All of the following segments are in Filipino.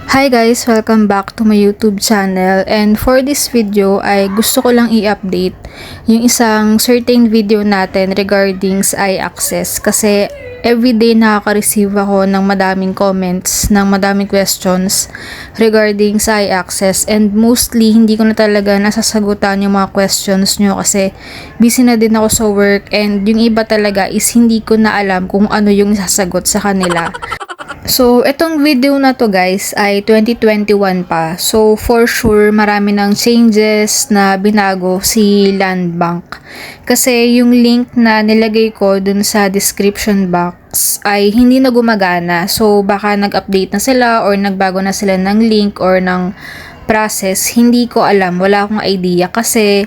Hi guys! Welcome back to my YouTube channel, and for this video ay gusto ko lang i-update yung isang certain video natin regarding sa iAccess kasi everyday nakaka-receive ako ng madaming comments, ng madaming questions regarding sa iAccess, and mostly hindi ko na talaga nasasagutan yung mga questions nyo kasi busy na din ako sa work, and yung iba talaga is hindi ko na alam kung ano yung sasagot sa kanila. So, itong video na to guys ay 2021 pa. So, for sure, marami ng changes na binago si Land Bank. Kasi yung link na nilagay ko dun sa description box ay hindi na gumagana. So, baka nag-update na sila or nagbago na sila ng link or ng process. Hindi ko alam. Wala akong idea kasi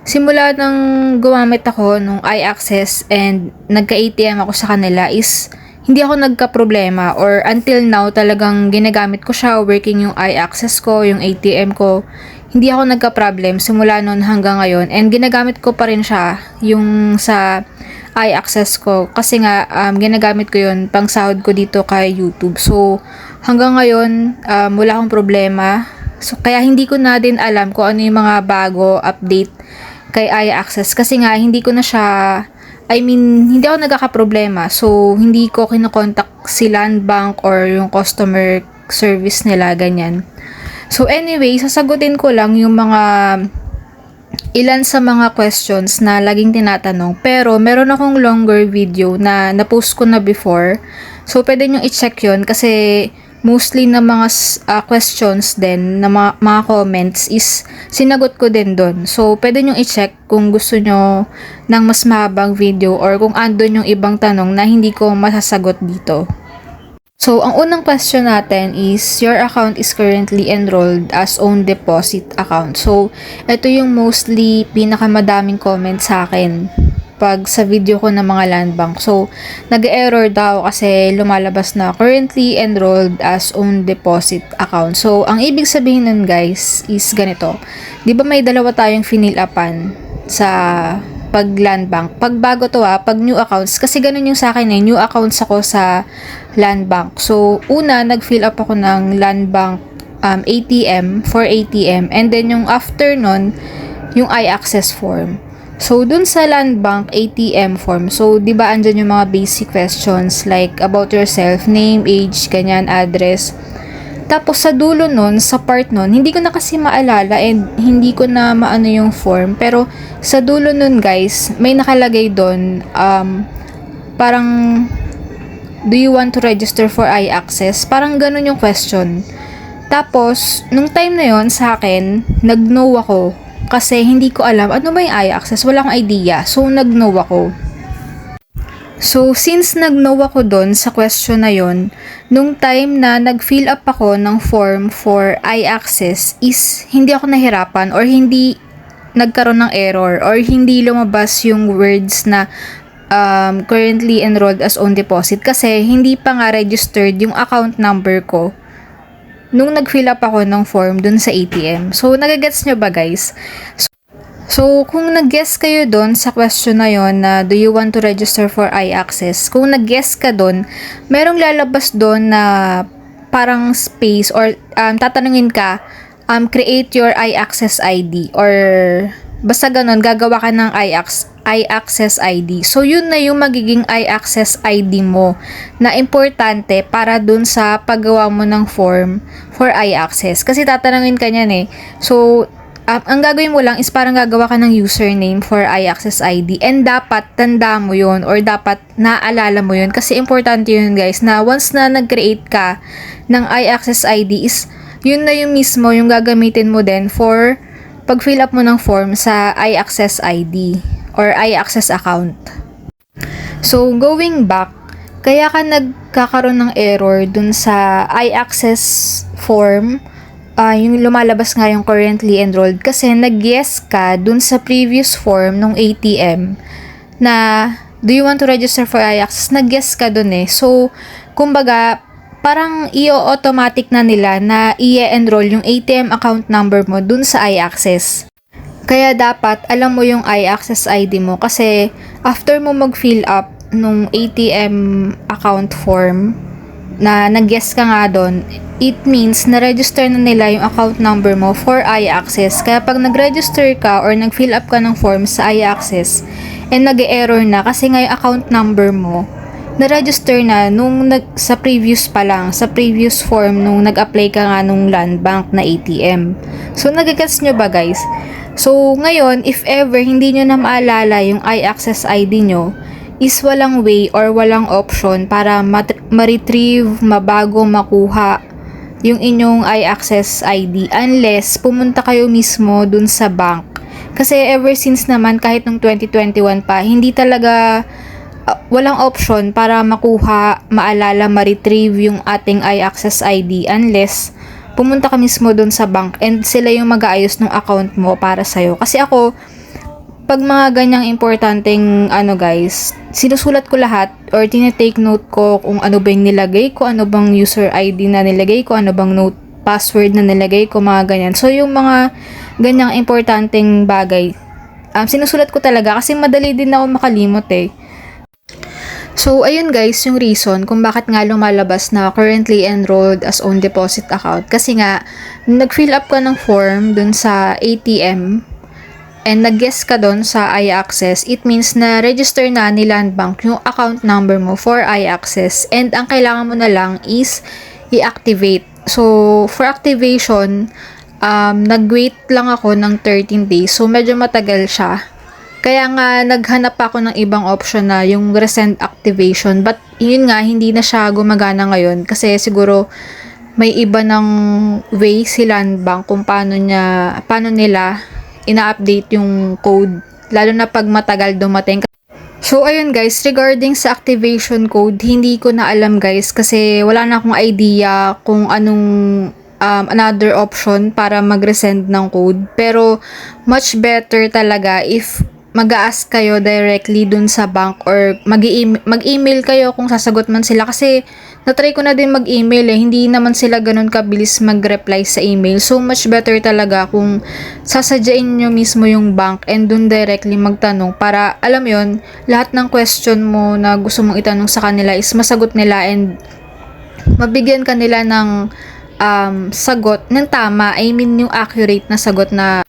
simula nang gumamit ako nung iAccess and nagka-ATM ako sa kanila is hindi ako nagka-problema, or until now talagang ginagamit ko siya, working yung iAccess ko, yung ATM ko. Hindi ako nagka-problem simula noon hanggang ngayon, and ginagamit ko pa rin siya yung sa iAccess ko kasi nga ginagamit ko yun pang sahod ko dito kay YouTube. So hanggang ngayon wala akong problema. So kaya hindi ko na din alam kung ano yung mga bago update kay iAccess kasi nga hindi ko na siya hindi ako nagkakaproblema. So, hindi ko kinokontak si Land Bank or yung customer service nila, ganyan. So, anyway, sasagutin ko lang yung ilan sa mga questions na laging tinatanong. Pero, meron akong longer video na na-post ko na before. So, pwede nyo i-check yun kasi mostly na mga questions din, na mga comments is sinagot ko din doon. So, pwede nyo i-check kung gusto nyo ng mas mahabang video or kung andun yung ibang tanong na hindi ko masasagot dito. So, ang unang question natin is, your account is currently enrolled as own deposit account. So, ito yung mostly pinakamadaming comments sa akin pag sa video ko ng mga Land Bank. So, nag-error daw kasi lumalabas na currently enrolled as own deposit account. So, ang ibig sabihin nun guys is ganito. Di ba may dalawa tayong finil upan sa pag Land Bank? Pag bago to pag new accounts, kasi ganun yung sa akin new accounts ako sa Land Bank. So, una, nag-fill up ako ng Land Bank ATM for ATM, and then yung after nun, yung iAccess form. So, dun sa Land Bank ATM form, so, di ba andyan yung mga basic questions like about yourself, name, age, ganyan, address. Tapos, sa dulo nun, sa part nun, hindi ko na kasi maalala and hindi ko na maano yung form. Pero, sa dulo nun, guys, may nakalagay dun, parang, do you want to register for iAccess? Parang ganun yung question. Tapos, nung time na yon sa akin, nag-no ako. Kasi hindi ko alam ano ba yung iAccess, wala akong idea. So, nag-no ako. So, since nag-no ako doon sa question na yon, nung time na nag-fill up ako ng form for iAccess is hindi ako nahirapan or hindi nagkaroon ng error or hindi lumabas yung words na currently enrolled as own deposit kasi hindi pa nga registered yung account number ko nung nag-fill up ako ng form dun sa ATM. So, nagagets nyo ba guys? So, kung nag-guess kayo dun sa question na yon na do you want to register for iAccess, kung nag-guess ka dun, merong lalabas dun na parang space or tatanungin ka, create your iAccess ID or basta ganun, gagawa ka ng iAccess ID. So, yun na yung magiging iAccess ID mo na importante para dun sa paggawa mo ng form for iAccess. Kasi tatanungin ka niyan So, ang gagawin mo lang is parang gagawa ka ng username for iAccess ID, and dapat tanda mo yun or dapat naalala mo yun kasi importante yun guys na once na nag-create ka ng iAccess ID is yun na yung mismo yung gagamitin mo din for pag-fill up mo ng form sa iAccess ID or iAccess account. So, going back, kaya ka nagkakaroon ng error dun sa iAccess form, yung lumalabas nga yung currently enrolled kasi nag-yes ka dun sa previous form ng ATM na do you want to register for iAccess? Nag-yes ka dun So, kumbaga, parang i-automatic na nila na i-enroll yung ATM account number mo dun sa iAccess. Kaya dapat alam mo yung iAccess ID mo kasi after mo mag-fill up nung ATM account form, na nag-guess ka nga doon, it means na-register na nila yung account number mo for iAccess. Kaya pag nag-register ka or nag-fill up ka ng form sa iAccess and nag-error na kasi nga yung account number mo na-register na nung sa previous pa lang, sa previous form nung nag-apply ka nga nung land bank na ATM. So, nagigets nyo ba guys? So, ngayon, if ever hindi nyo na maalala yung iAccess ID nyo, is walang way or walang option para ma-retrieve, mabago, makuha yung inyong iAccess ID unless pumunta kayo mismo dun sa bank. Kasi ever since naman, kahit nung 2021 pa, hindi talaga walang option para makuha, maalala, ma-retrieve yung ating iAccess ID unless pumunta ka mismo dun sa bank and sila yung mag-aayos ng account mo para sa'yo. Kasi ako, pag mga ganyang importanteng guys, sinusulat ko lahat or tinitake note ko kung ano ba yung nilagay ko, ano bang user ID na nilagay ko, ano bang password na nilagay ko, mga ganyan. So, yung mga ganyang importanteng bagay, sinusulat ko talaga kasi madali din ako makalimot eh. So, ayun guys, yung reason kung bakit nga lumalabas na currently enrolled as own deposit account. Kasi nga, nag-fill up ka ng form dun sa ATM and nag-guess ka dun sa iAccess, it means na register na ni Landbank yung account number mo for iAccess and ang kailangan mo na lang is i-activate. So, for activation, nag-wait lang ako ng 13 days. So, medyo matagal siya. Kaya nga, naghanap ako ng ibang option na yung resend activation. But, yun nga, hindi na siya gumagana ngayon. Kasi siguro, may iba ng way si Landbank kung paano nila ina-update yung code. Lalo na pag matagal dumating. So, ayun guys, regarding sa activation code, hindi ko na alam guys. Kasi wala na akong idea kung anong another option para mag-resend ng code. Pero, much better talaga if mag-a-ask kayo directly dun sa bank or mag-email kayo kung sasagot man sila kasi natry ko na din mag-email hindi naman sila ganun kabilis mag-reply sa email. So much better talaga kung sasadyain nyo mismo yung bank and dun directly magtanong para alam yon lahat ng question mo na gusto mong itanong sa kanila is masagot nila and mabigyan kanila ng sagot ng tama, I mean yung accurate na sagot na.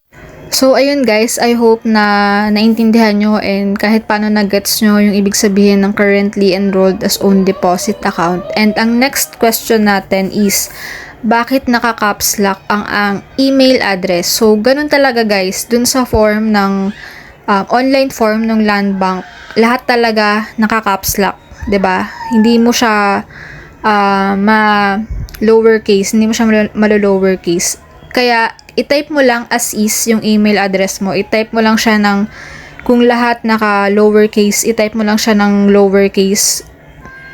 So, ayun guys, I hope na naintindihan nyo and kahit paano na-gets nyo yung ibig sabihin ng currently enrolled as own deposit account. And ang next question natin is, bakit naka-caps lock ang email address? So, ganun talaga guys, dun sa form ng online form ng Land Bank, lahat talaga naka-caps lock, 'di ba? Hindi mo siya ma-lowercase, hindi mo siya malo-lowercase. Kaya, i-type mo lang as is yung email address mo. I-type mo lang siya ng, kung lahat naka-lowercase, i-type mo lang siya ng lowercase.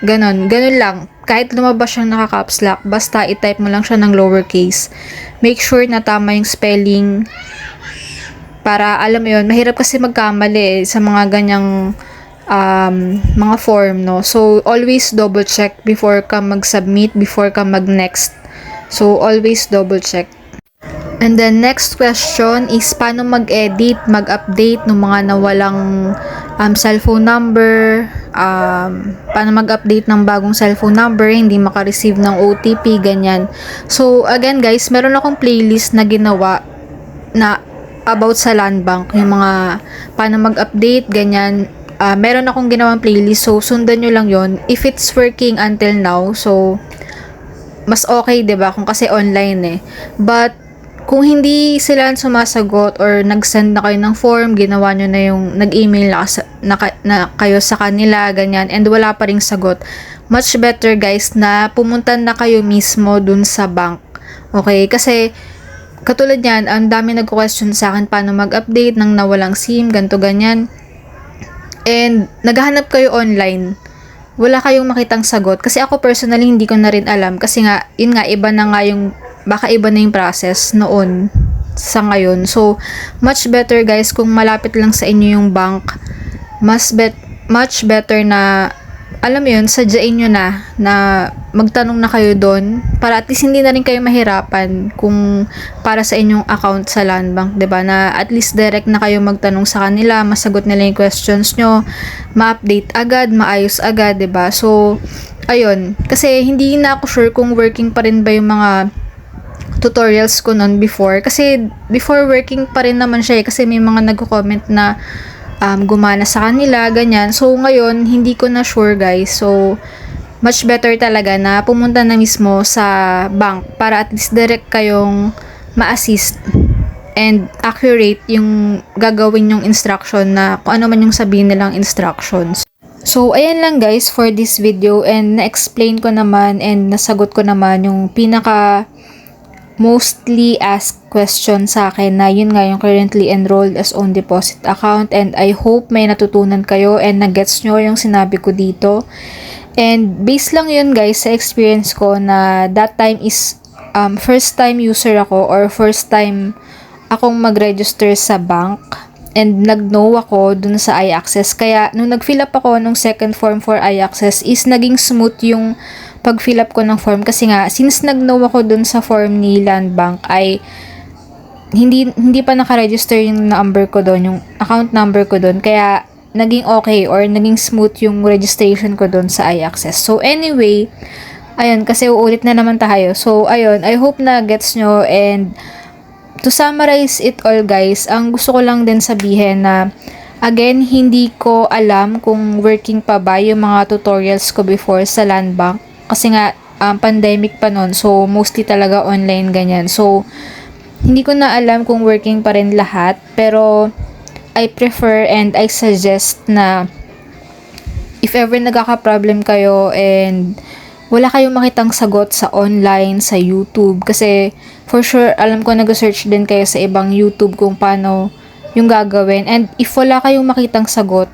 Ganon lang. Kahit lumabas siyang naka-caps lock, basta i-type mo lang siya ng lowercase. Make sure na tama yung spelling. Para, alam mo yun, mahirap kasi magkamali sa mga ganyang mga form, no? So, always double check before ka mag-submit, before ka mag-next. So, always double check. And then, next question is, paano mag-edit, mag-update ng mga nawalang cellphone number, paano mag-update ng bagong cellphone number, hindi maka-receive ng OTP, ganyan. So, again guys, meron akong playlist na ginawa na about sa Land Bank, yung mga paano mag-update, ganyan. Meron akong ginawang playlist, so sundan nyo lang yon if it's working until now. So, mas okay, 'di ba? Kung kasi online eh. But kung hindi sila sumasagot or nag-send na kayo ng form, ginawa nyo na yung nag-email na kayo sa kanila, ganyan, and wala pa ring sagot, much better guys na pumunta na kayo mismo dun sa bank. Okay? Kasi katulad yan, ang dami nag-question sa akin paano mag-update ng nawalang SIM, ganto ganyan. And naghahanap kayo online, wala kayong makitang sagot. Kasi ako personally hindi ko na rin alam. Kasi nga, yun nga, baka iba na yung process noon sa ngayon. So, much better guys, kung malapit lang sa inyo yung bank, much better na, alam mo yun, sadyain nyo na magtanong na kayo doon para at least hindi na rin kayo mahirapan kung para sa inyong account sa Land Bank, 'di ba? Na at least direct na kayo magtanong sa kanila, masagot nila yung questions nyo, ma-update agad, maayos agad, 'di ba? So, ayun, kasi hindi na ako sure kung working pa rin ba yung mga tutorials ko noon before. Kasi before working pa rin naman siya kasi may mga nagko-comment na gumana sa kanila, ganyan. So, ngayon, hindi ko na sure guys. So, much better talaga na pumunta na mismo sa bank para at least direct kayong ma-assist and accurate yung gagawin yung instruction na kung ano man yung sabihin nilang instructions. So, ayan lang guys for this video and na-explain ko naman and nasagot ko naman yung pinaka mostly asked question sa akin na yun nga yung currently enrolled as own deposit account, and I hope may natutunan kayo and nagets nyo yung sinabi ko dito. And based lang yun guys sa experience ko na that time is first time user ako or first time akong mag-register sa bank and nag-know ako dun sa iAccess. Kaya nung nag-fill up ako nung second form for iAccess is naging smooth yung pag-fill up ko ng form kasi nga since nag-know ako dun sa form ni Land Bank ay hindi pa naka-register yung number ko doon, yung account number ko doon, kaya naging okay or naging smooth yung registration ko doon sa iAccess. So anyway, ayun, kasi uulit na naman tayo. So ayun, I hope na gets nyo, and to summarize it all guys, ang gusto ko lang din sabihin na again, hindi ko alam kung working pa ba yung mga tutorials ko before sa Land Bank. Kasi nga, pandemic pa nun. So, mostly talaga online ganyan. So, hindi ko na alam kung working pa rin lahat. Pero, I prefer and I suggest na if ever nagkaka-problem kayo and wala kayong makitang sagot sa online, sa YouTube. Kasi, for sure, alam ko nag-search din kayo sa ibang YouTube kung paano yung gagawin. And if wala kayong makitang sagot,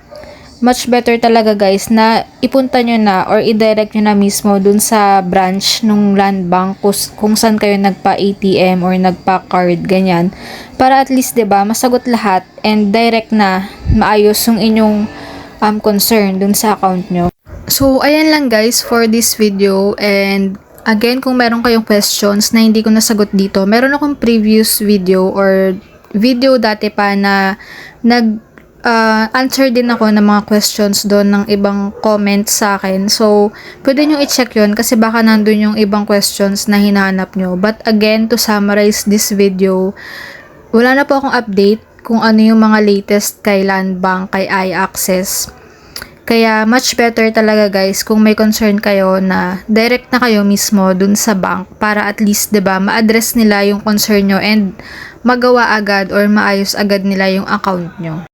much better talaga guys na ipunta nyo na or i-direct nyo na mismo dun sa branch nung Land Bank kung saan kayo nagpa-ATM or nagpa-card, ganyan. Para at least, 'di ba, masagot lahat and direct na maayos yung inyong concern dun sa account nyo. So, ayan lang guys for this video, and again, kung meron kayong questions na hindi ko nasagot dito, meron akong previous video or video dati pa na answer din ako ng mga questions doon ng ibang comments sa akin. So, pwede nyo i-check yun kasi baka nandun yung ibang questions na hinahanap nyo. But again, to summarize this video, wala na po akong update kung ano yung mga latest kay Land Bank, kay iAccess. Kaya much better talaga guys kung may concern kayo na direct na kayo mismo dun sa bank para at least, 'di ba, ma-address nila yung concern nyo and magawa agad or maayos agad nila yung account nyo.